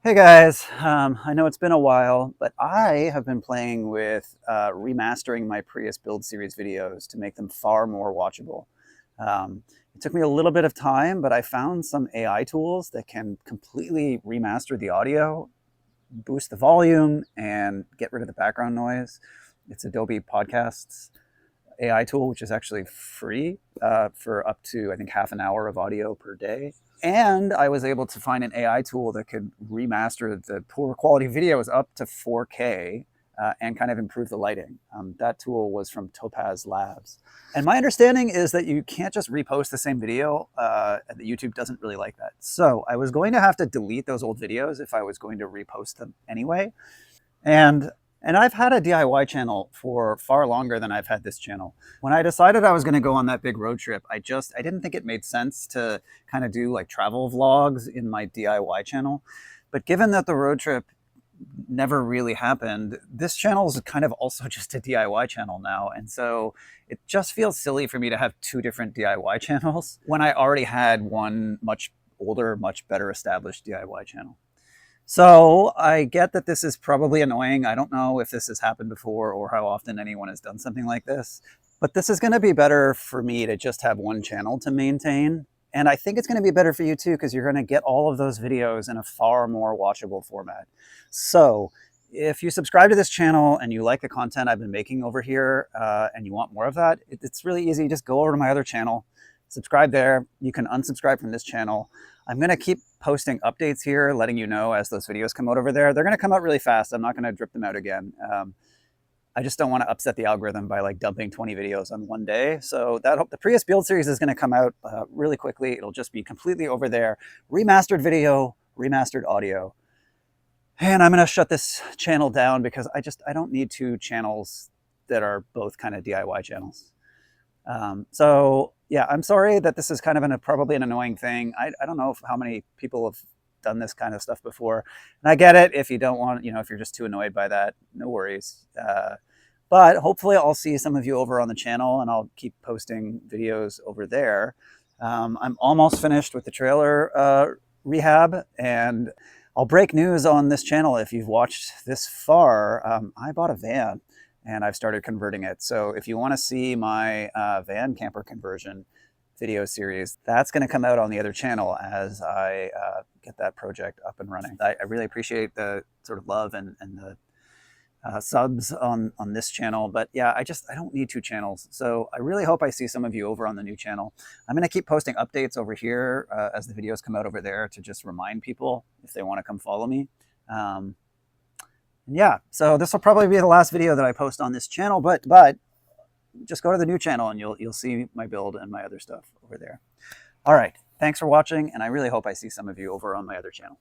Hey guys, I know it's been a while, but I have been playing with remastering my Prius build series videos to make them far more watchable. It took me a little bit of time, but I found some AI tools that can completely remaster the audio, boost the volume, and get rid of the background noise. It's Adobe Podcasts AI tool, which is actually free for up to, I think, half an hour of audio per day. And I was able to find an AI tool that could remaster the poor quality videos up to 4K and kind of improve the lighting. That tool was from Topaz Labs. And my understanding is that you can't just repost the same video. YouTube doesn't really like that. So I was going to have to delete those old videos if I was going to repost them anyway. And I've had a DIY channel for far longer than I've had this channel. When I decided I was going to go on that big road trip, I didn't think it made sense to kind of do like travel vlogs in my DIY channel. But given that the road trip never really happened, this channel is kind of also just a DIY channel now. And so it just feels silly for me to have two different DIY channels when I already had one much older, much better established DIY channel. So I get that this is probably annoying. I don't know if this has happened before or how often anyone has done something like this, but this is going to be better for me to just have one channel to maintain. And I think it's going to be better for you too, because you're going to get all of those videos in a far more watchable format. So if you subscribe to this channel and you like the content I've been making over here and you want more of that, it's really easy. Just go over to my other channel, subscribe there. You can unsubscribe from this channel. I'm going to keep posting updates here, letting you know as those videos come out over there. They're going to come out really fast. I'm not going to drip them out again. I just don't want to upset the algorithm by like dumping 20 videos on one day. So the Prius build series is going to come out really quickly. It'll just be completely over there. Remastered video, remastered audio. And I'm going to shut this channel down because I don't need two channels that are both kind of DIY channels. So yeah, I'm sorry that this is kind of probably an annoying thing. I don't know how many people have done this kind of stuff before. And I get it if you don't want, if you're just too annoyed by that, no worries. But hopefully I'll see some of you over on the channel and I'll keep posting videos over there. I'm almost finished with the trailer rehab, and I'll break news on this channel if you've watched this far. I bought a van and I've started converting it. So if you want to see my van camper conversion video series, that's going to come out on the other channel as I get that project up and running. I really appreciate the sort of love and the subs on this channel. But yeah, I don't need two channels. So I really hope I see some of you over on the new channel. I'm going to keep posting updates over here as the videos come out over there to just remind people if they want to come follow me. Yeah, so this will probably be the last video that I post on this channel, but just go to the new channel and you'll see my build and my other stuff over there. All right, thanks for watching, and I really hope I see some of you over on my other channel.